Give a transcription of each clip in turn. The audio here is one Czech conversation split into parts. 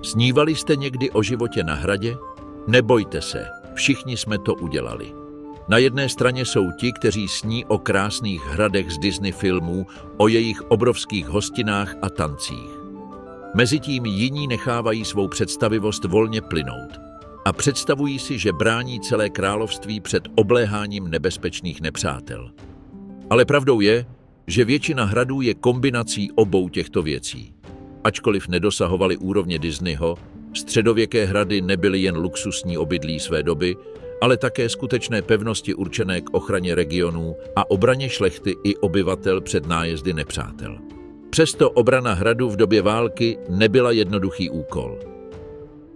Snívali jste někdy o životě na hradě? Nebojte se, všichni jsme to udělali. Na jedné straně jsou ti, kteří sní o krásných hradech z Disney filmů, o jejich obrovských hostinách a tancích. Mezitím jiní nechávají svou představivost volně plynout a představují si, že brání celé království před obléháním nebezpečných nepřátel. Ale pravdou je, že většina hradů je kombinací obou těchto věcí. Ačkoliv nedosahovaly úrovně Disneyho, středověké hrady nebyly jen luxusní obydlí své doby, ale také skutečné pevnosti určené k ochraně regionů a obraně šlechty i obyvatel před nájezdy nepřátel. Přesto obrana hradu v době války nebyla jednoduchý úkol.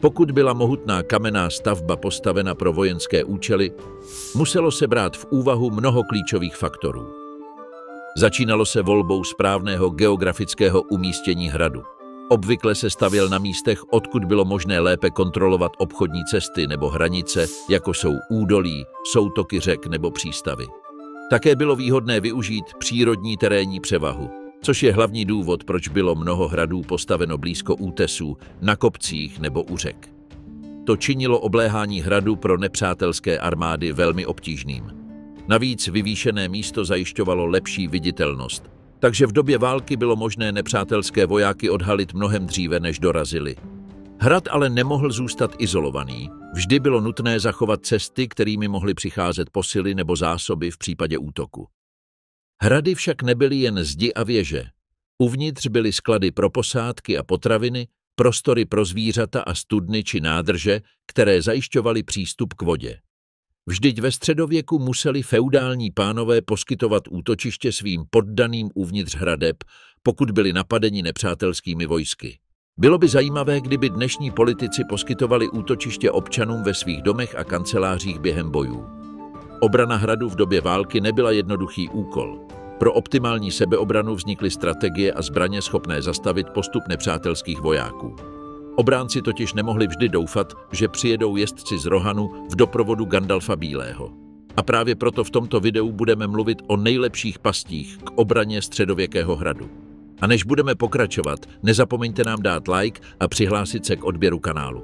Pokud byla mohutná kamenná stavba postavena pro vojenské účely, muselo se brát v úvahu mnoho klíčových faktorů. Začínalo se volbou správného geografického umístění hradu. Obvykle se stavěl na místech, odkud bylo možné lépe kontrolovat obchodní cesty nebo hranice, jako jsou údolí, soutoky řek nebo přístavy. Také bylo výhodné využít přírodní terénní převahu, což je hlavní důvod, proč bylo mnoho hradů postaveno blízko útesů, na kopcích nebo u řek. To činilo obléhání hradu pro nepřátelské armády velmi obtížným. Navíc vyvýšené místo zajišťovalo lepší viditelnost, takže v době války bylo možné nepřátelské vojáky odhalit mnohem dříve, než dorazili. Hrad ale nemohl zůstat izolovaný, vždy bylo nutné zachovat cesty, kterými mohly přicházet posily nebo zásoby v případě útoku. Hrady však nebyly jen zdi a věže. Uvnitř byly sklady pro posádky a potraviny, prostory pro zvířata a studny či nádrže, které zajišťovaly přístup k vodě. Vždyť ve středověku museli feudální pánové poskytovat útočiště svým poddaným uvnitř hradeb, pokud byli napadeni nepřátelskými vojsky. Bylo by zajímavé, kdyby dnešní politici poskytovali útočiště občanům ve svých domech a kancelářích během bojů. Obrana hradu v době války nebyla jednoduchý úkol. Pro optimální sebeobranu vznikly strategie a zbraně schopné zastavit postup nepřátelských vojáků. Obránci totiž nemohli vždy doufat, že přijedou jezdci z Rohanu v doprovodu Gandalfa Bílého. A právě proto v tomto videu budeme mluvit o nejlepších pastích k obraně středověkého hradu. A než budeme pokračovat, nezapomeňte nám dát like a přihlásit se k odběru kanálu.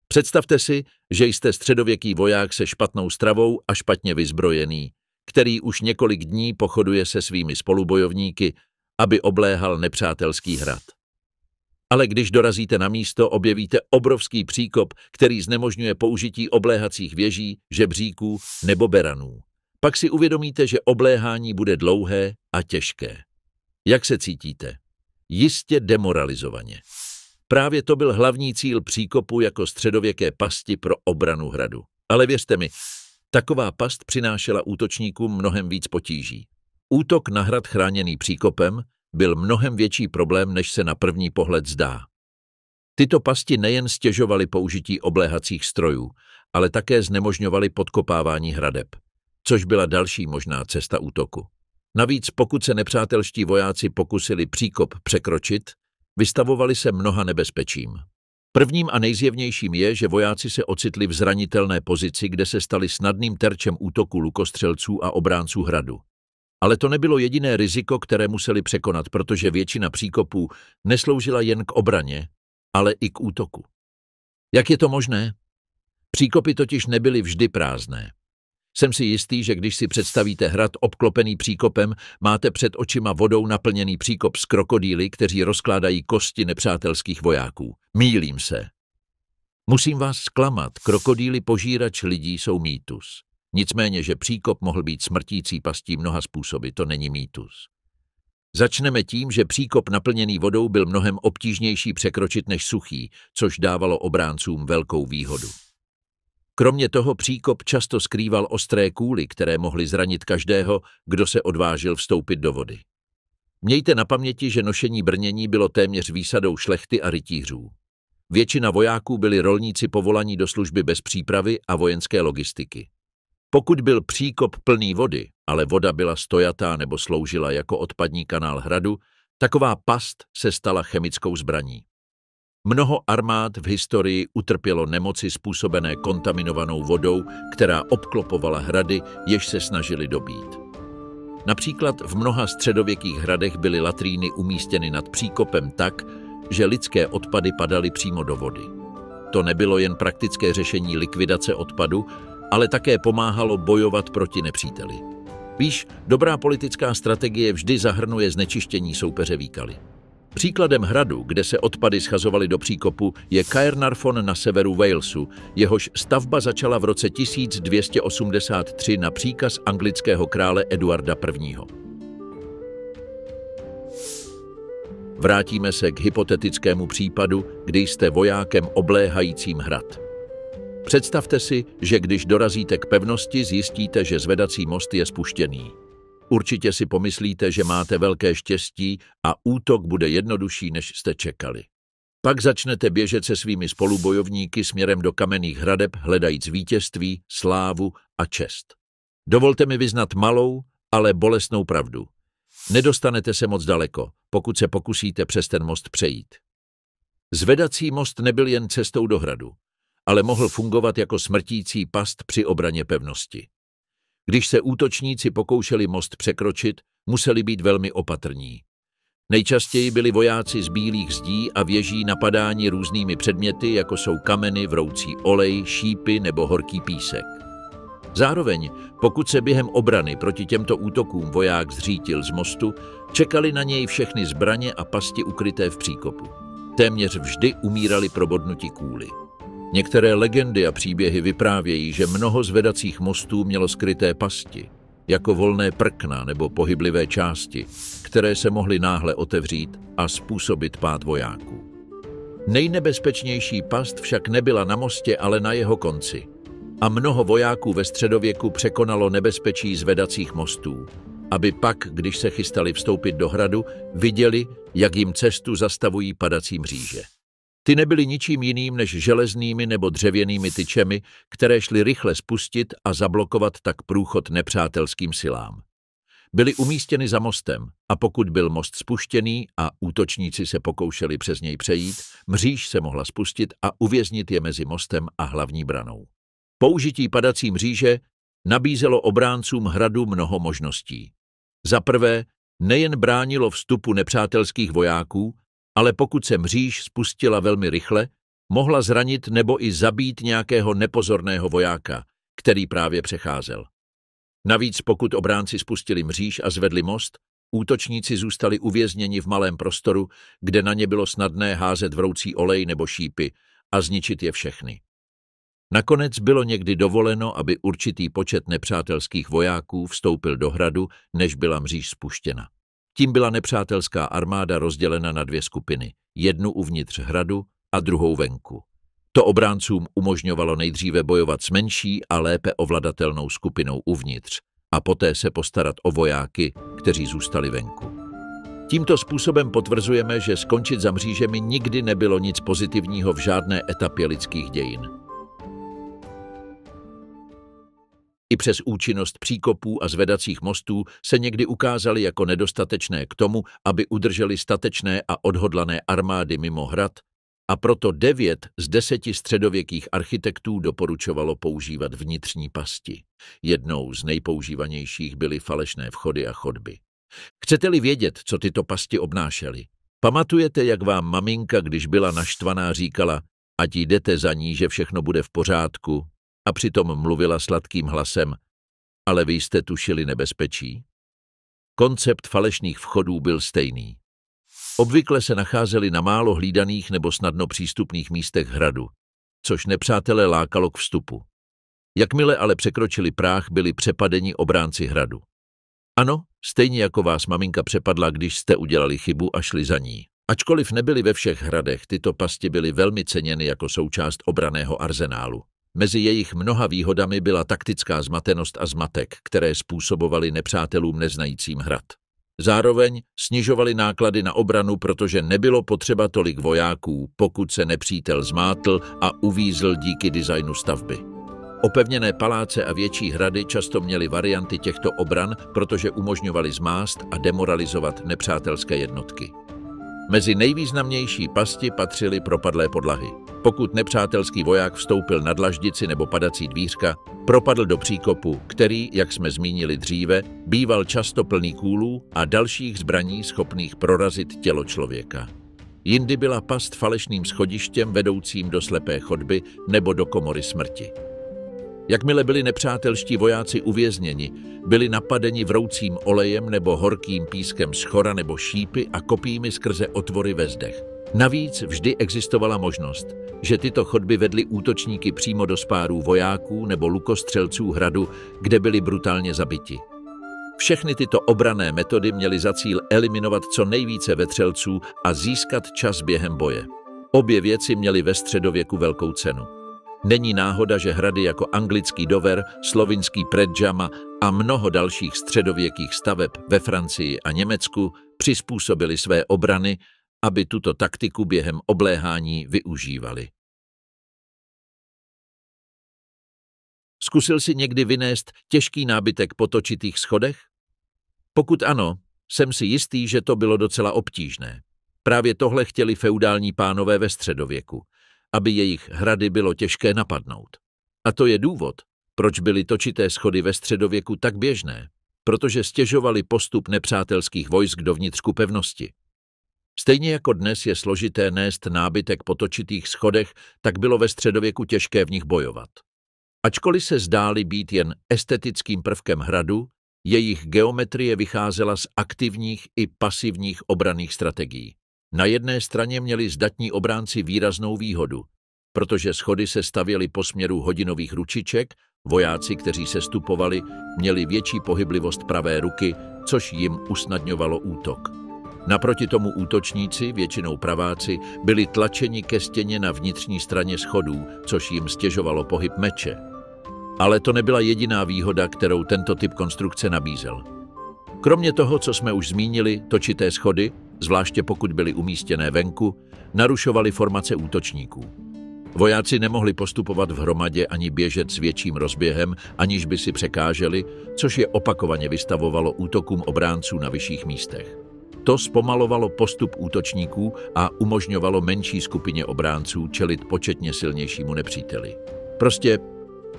Představte si, že jste středověký voják se špatnou stravou a špatně vyzbrojený, který už několik dní pochoduje se svými spolubojovníky, aby obléhal nepřátelský hrad. Ale když dorazíte na místo, objevíte obrovský příkop, který znemožňuje použití obléhacích věží, žebříků nebo beranů. Pak si uvědomíte, že obléhání bude dlouhé a těžké. Jak se cítíte? Jistě demoralizovaně. Právě to byl hlavní cíl příkopu jako středověké pasti pro obranu hradu. Ale věřte mi, taková past přinášela útočníkům mnohem víc potíží. Útok na hrad chráněný příkopem byl mnohem větší problém, než se na první pohled zdá. Tyto pasti nejen stěžovaly použití obléhacích strojů, ale také znemožňovaly podkopávání hradeb, což byla další možná cesta útoku. Navíc pokud se nepřátelští vojáci pokusili příkop překročit, vystavovali se mnoha nebezpečím. Prvním a nejzjevnějším je, že vojáci se ocitli v zranitelné pozici, kde se stali snadným terčem útoku lukostřelců a obránců hradu. Ale to nebylo jediné riziko, které museli překonat, protože většina příkopů nesloužila jen k obraně, ale i k útoku. Jak je to možné? Příkopy totiž nebyly vždy prázdné. Jsem si jistý, že když si představíte hrad obklopený příkopem, máte před očima vodou naplněný příkop s krokodýly, kteří rozkládají kosti nepřátelských vojáků. Mýlím se. Musím vás zklamat, krokodýly požírač lidí jsou mýtus. Nicméně, že příkop mohl být smrtící pastí mnoha způsoby, to není mýtus. Začneme tím, že příkop naplněný vodou byl mnohem obtížnější překročit než suchý, což dávalo obráncům velkou výhodu. Kromě toho příkop často skrýval ostré kůly, které mohly zranit každého, kdo se odvážil vstoupit do vody. Mějte na paměti, že nošení brnění bylo téměř výsadou šlechty a rytířů. Většina vojáků byli rolníci povolaní do služby bez přípravy a vojenské logistiky. Pokud byl příkop plný vody, ale voda byla stojatá nebo sloužila jako odpadní kanál hradu, taková past se stala chemickou zbraní. Mnoho armád v historii utrpělo nemoci způsobené kontaminovanou vodou, která obklopovala hrady, jež se snažili dobít. Například v mnoha středověkých hradech byly latríny umístěny nad příkopem tak, že lidské odpady padaly přímo do vody. To nebylo jen praktické řešení likvidace odpadu, ale také pomáhalo bojovat proti nepříteli. Víš, dobrá politická strategie vždy zahrnuje znečištění soupeře výkaly. Příkladem hradu, kde se odpady schazovaly do příkopu, je Caernarfon na severu Walesu, jehož stavba začala v roce 1283 na příkaz anglického krále Eduarda I. Vrátíme se k hypotetickému případu, kdy jste vojákem obléhajícím hrad. Představte si, že když dorazíte k pevnosti, zjistíte, že zvedací most je spuštěný. Určitě si pomyslíte, že máte velké štěstí a útok bude jednodušší, než jste čekali. Pak začnete běžet se svými spolubojovníky směrem do kamenných hradeb, hledajíc vítězství, slávu a čest. Dovolte mi vyznat malou, ale bolestnou pravdu. Nedostanete se moc daleko, pokud se pokusíte přes ten most přejít. Zvedací most nebyl jen cestou do hradu, ale mohl fungovat jako smrtící past při obraně pevnosti. Když se útočníci pokoušeli most překročit, museli být velmi opatrní. Nejčastěji byli vojáci z bílých zdí a věží napadáni různými předměty, jako jsou kameny, vroucí olej, šípy nebo horký písek. Zároveň, pokud se během obrany proti těmto útokům voják zřítil z mostu, čekali na něj všechny zbraně a pasti ukryté v příkopu. Téměř vždy umírali probodnuti kůly. Některé legendy a příběhy vyprávějí, že mnoho zvedacích mostů mělo skryté pasti, jako volné prkna nebo pohyblivé části, které se mohly náhle otevřít a způsobit pád vojáků. Nejnebezpečnější past však nebyla na mostě, ale na jeho konci. A mnoho vojáků ve středověku překonalo nebezpečí zvedacích mostů, aby pak, když se chystali vstoupit do hradu, viděli, jak jim cestu zastavují padací mříže. Ty nebyly ničím jiným než železnými nebo dřevěnými tyčemi, které šly rychle spustit a zablokovat tak průchod nepřátelským silám. Byly umístěny za mostem a pokud byl most spuštěný a útočníci se pokoušeli přes něj přejít, mříž se mohla spustit a uvěznit je mezi mostem a hlavní branou. Použití padací mříže nabízelo obráncům hradu mnoho možností. Za prvé, nejen bránilo vstupu nepřátelských vojáků, ale pokud se mříž spustila velmi rychle, mohla zranit nebo i zabít nějakého nepozorného vojáka, který právě přecházel. Navíc pokud obránci spustili mříž a zvedli most, útočníci zůstali uvězněni v malém prostoru, kde na ně bylo snadné házet vroucí olej nebo šípy a zničit je všechny. Nakonec bylo někdy dovoleno, aby určitý počet nepřátelských vojáků vstoupil do hradu, než byla mříž spuštěna. Tím byla nepřátelská armáda rozdělena na dvě skupiny, jednu uvnitř hradu a druhou venku. To obráncům umožňovalo nejdříve bojovat s menší a lépe ovladatelnou skupinou uvnitř a poté se postarat o vojáky, kteří zůstali venku. Tímto způsobem potvrzujeme, že skončit za mřížemi nikdy nebylo nic pozitivního v žádné etapě lidských dějin. I přes účinnost příkopů a zvedacích mostů se někdy ukázaly jako nedostatečné k tomu, aby udrželi statečné a odhodlané armády mimo hrad, a proto 9 z 10 středověkých architektů doporučovalo používat vnitřní pasti. Jednou z nejpoužívanějších byly falešné vchody a chodby. Chcete-li vědět, co tyto pasti obnášely? Pamatujete, jak vám maminka, když byla naštvaná, říkala, ať jdete za ní, že všechno bude v pořádku, a přitom mluvila sladkým hlasem, ale vy jste tušili nebezpečí? Koncept falešných vchodů byl stejný. Obvykle se nacházeli na málo hlídaných nebo snadno přístupných místech hradu, což nepřátele lákalo k vstupu. Jakmile ale překročili práh, byli přepadeni obránci hradu. Ano, stejně jako vás maminka přepadla, když jste udělali chybu a šli za ní. Ačkoliv nebyly ve všech hradech, tyto pasti byly velmi ceněny jako součást obranného arzenálu. Mezi jejich mnoha výhodami byla taktická zmatenost a zmatek, které způsobovaly nepřátelům neznajícím hrad. Zároveň snižovaly náklady na obranu, protože nebylo potřeba tolik vojáků, pokud se nepřítel zmátl a uvízl díky designu stavby. Opevněné paláce a větší hrady často měly varianty těchto obran, protože umožňovaly zmást a demoralizovat nepřátelské jednotky. Mezi nejvýznamnější pasti patřily propadlé podlahy. Pokud nepřátelský voják vstoupil na dlaždici nebo padací dvířka, propadl do příkopu, který, jak jsme zmínili dříve, býval často plný kůlů a dalších zbraní schopných prorazit tělo člověka. Jindy byla past falešným schodištěm vedoucím do slepé chodby nebo do komory smrti. Jakmile byli nepřátelští vojáci uvězněni, byli napadeni vroucím olejem nebo horkým pískem z chora nebo šípy a kopími skrze otvory ve zdech. Navíc vždy existovala možnost, že tyto chodby vedly útočníky přímo do spárů vojáků nebo lukostřelců hradu, kde byli brutálně zabiti. Všechny tyto obranné metody měly za cíl eliminovat co nejvíce vetřelců a získat čas během boje. Obě věci měly ve středověku velkou cenu. Není náhoda, že hrady jako anglický Dover, slovinský Predjama a mnoho dalších středověkých staveb ve Francii a Německu přizpůsobili své obrany, aby tuto taktiku během obléhání využívali. Zkusil jsi někdy vynést těžký nábytek po točitých schodech? Pokud ano, jsem si jistý, že to bylo docela obtížné. Právě tohle chtěli feudální pánové ve středověku, aby jejich hrady bylo těžké napadnout. A to je důvod, proč byly točité schody ve středověku tak běžné, protože stěžovali postup nepřátelských vojsk dovnitř pevnosti. Stejně jako dnes je složité nést nábytek po točitých schodech, tak bylo ve středověku těžké v nich bojovat. Ačkoliv se zdály být jen estetickým prvkem hradu, jejich geometrie vycházela z aktivních i pasivních obranných strategií. Na jedné straně měli zdatní obránci výraznou výhodu, protože schody se stavěly po směru hodinových ručiček, vojáci, kteří se stupovali, měli větší pohyblivost pravé ruky, což jim usnadňovalo útok. Naproti tomu útočníci, většinou praváci, byli tlačeni ke stěně na vnitřní straně schodů, což jim stěžovalo pohyb meče. Ale to nebyla jediná výhoda, kterou tento typ konstrukce nabízel. Kromě toho, co jsme už zmínili, točité schody, zvláště pokud byly umístěné venku, narušovaly formace útočníků. Vojáci nemohli postupovat v hromadě ani běžet s větším rozběhem, aniž by si překáželi, což je opakovaně vystavovalo útokům obránců na vyšších místech. To zpomalovalo postup útočníků a umožňovalo menší skupině obránců čelit početně silnějšímu nepříteli. Prostě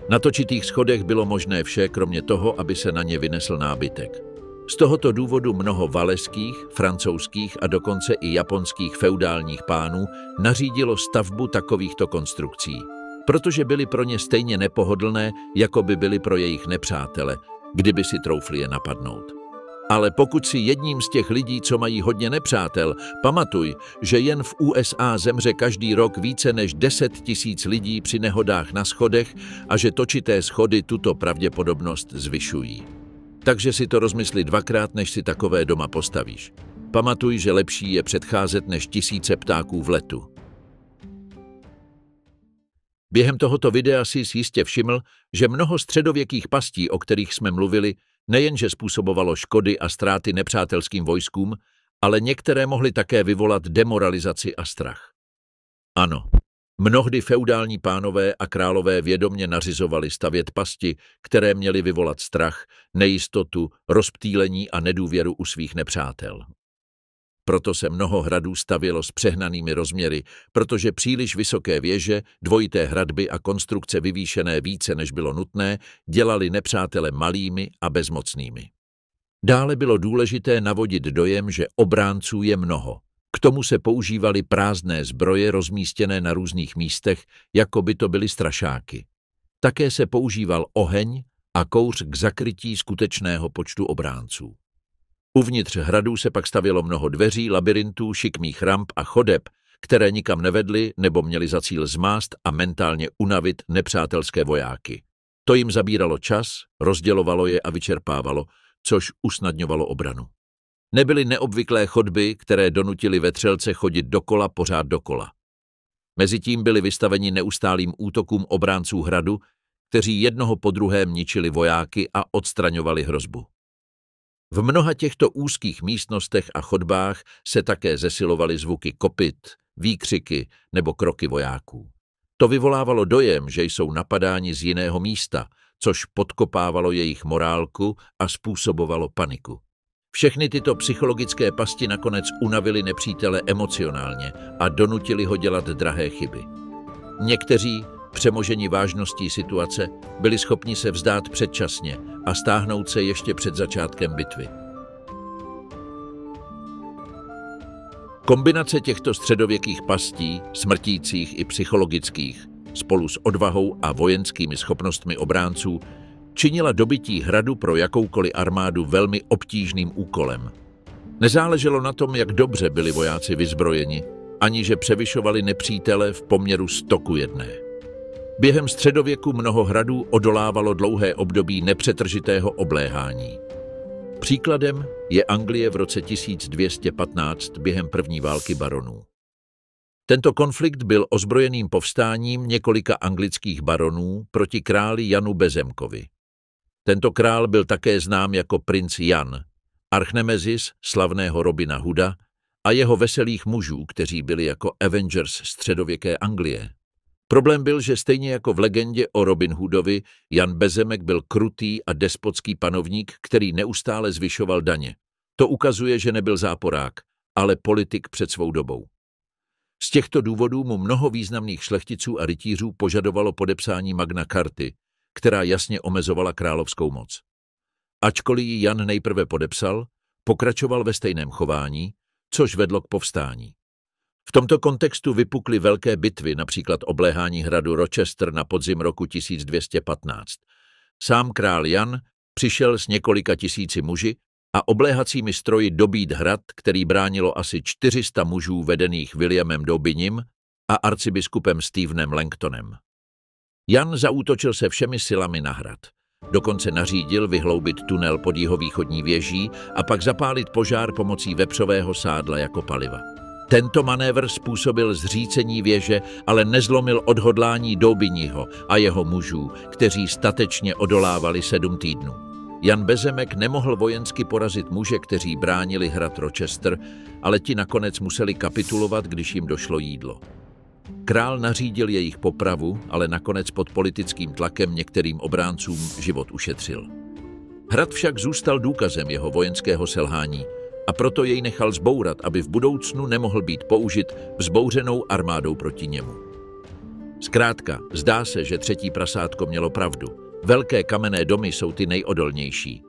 na točitých schodech bylo možné vše, kromě toho, aby se na ně vynesl nábytek. Z tohoto důvodu mnoho valeských, francouzských a dokonce i japonských feudálních pánů nařídilo stavbu takovýchto konstrukcí, protože byly pro ně stejně nepohodlné, jako by byly pro jejich nepřátele, kdyby si troufli je napadnout. Ale pokud si jedním z těch lidí, co mají hodně nepřátel, pamatuj, že jen v USA zemře každý rok více než 10 000 lidí při nehodách na schodech a že točité schody tuto pravděpodobnost zvyšují. Takže si to rozmysli dvakrát, než si takové doma postavíš. Pamatuj, že lepší je předcházet než tisíce ptáků v letu. Během tohoto videa si jistě všiml, že mnoho středověkých pastí, o kterých jsme mluvili, nejenže způsobovalo škody a ztráty nepřátelským vojskům, ale některé mohly také vyvolat demoralizaci a strach. Ano, mnohdy feudální pánové a králové vědomě nařizovali stavět pasti, které měly vyvolat strach, nejistotu, rozptýlení a nedůvěru u svých nepřátel. Proto se mnoho hradů stavělo s přehnanými rozměry, protože příliš vysoké věže, dvojité hradby a konstrukce vyvýšené více, než bylo nutné, dělali nepřátele malými a bezmocnými. Dále bylo důležité navodit dojem, že obránců je mnoho. K tomu se používaly prázdné zbroje rozmístěné na různých místech, jako by to byly strašáky. Také se používal oheň a kouř k zakrytí skutečného počtu obránců. Uvnitř hradů se pak stavělo mnoho dveří, labyrintů, šikmých ramp a chodeb, které nikam nevedly nebo měly za cíl zmást a mentálně unavit nepřátelské vojáky. To jim zabíralo čas, rozdělovalo je a vyčerpávalo, což usnadňovalo obranu. Nebyly neobvyklé chodby, které donutily vetřelce chodit pořád dokola. Mezitím byli vystaveni neustálým útokům obránců hradu, kteří jednoho po druhém ničili vojáky a odstraňovali hrozbu. V mnoha těchto úzkých místnostech a chodbách se také zesilovaly zvuky kopyt, výkřiky nebo kroky vojáků. To vyvolávalo dojem, že jsou napadáni z jiného místa, což podkopávalo jejich morálku a způsobovalo paniku. Všechny tyto psychologické pasti nakonec unavily nepřítele emocionálně a donutili ho dělat drahé chyby. Někteří, přemoženi vážností situace, byli schopni se vzdát předčasně a stáhnout se ještě před začátkem bitvy. Kombinace těchto středověkých pastí, smrtících i psychologických, spolu s odvahou a vojenskými schopnostmi obránců, činila dobytí hradu pro jakoukoliv armádu velmi obtížným úkolem. Nezáleželo na tom, jak dobře byli vojáci vyzbrojeni, ani že převyšovali nepřítele v poměru 100:1. Během středověku mnoho hradů odolávalo dlouhé období nepřetržitého obléhání. Příkladem je Anglie v roce 1215 během první války baronů. Tento konflikt byl ozbrojeným povstáním několika anglických baronů proti králi Janu Bezemkovi. Tento král byl také znám jako princ Jan, archnemezis slavného Robina Hooda a jeho veselých mužů, kteří byli jako Avengers středověké Anglie. Problém byl, že stejně jako v legendě o Robin Hoodovi, Jan Bezemek byl krutý a despotský panovník, který neustále zvyšoval daně. To ukazuje, že nebyl záporák, ale politik před svou dobou. Z těchto důvodů mu mnoho významných šlechticů a rytířů požadovalo podepsání Magna Carty, která jasně omezovala královskou moc. Ačkoliv ji Jan nejprve podepsal, pokračoval ve stejném chování, což vedlo k povstání. V tomto kontextu vypukly velké bitvy, například obléhání hradu Rochester na podzim roku 1215. Sám král Jan přišel s několika tisíci muži a obléhacími stroji dobít hrad, který bránilo asi 400 mužů vedených Williamem Daubinim a arcibiskupem Stephenem Langtonem. Jan zaútočil se všemi silami na hrad. Dokonce nařídil vyhloubit tunel pod jihovýchodní věží a pak zapálit požár pomocí vepřového sádla jako paliva. Tento manévr způsobil zřícení věže, ale nezlomil odhodlání Daubiniho a jeho mužů, kteří statečně odolávali 7 týdnů. Jan Bezemek nemohl vojensky porazit muže, kteří bránili hrad Rochester, ale ti nakonec museli kapitulovat, když jim došlo jídlo. Král nařídil jejich popravu, ale nakonec pod politickým tlakem některým obráncům život ušetřil. Hrad však zůstal důkazem jeho vojenského selhání a proto jej nechal zbourat, aby v budoucnu nemohl být použit vzbouřenou armádou proti němu. Zkrátka, zdá se, že třetí prasátko mělo pravdu. Velké kamenné domy jsou ty nejodolnější.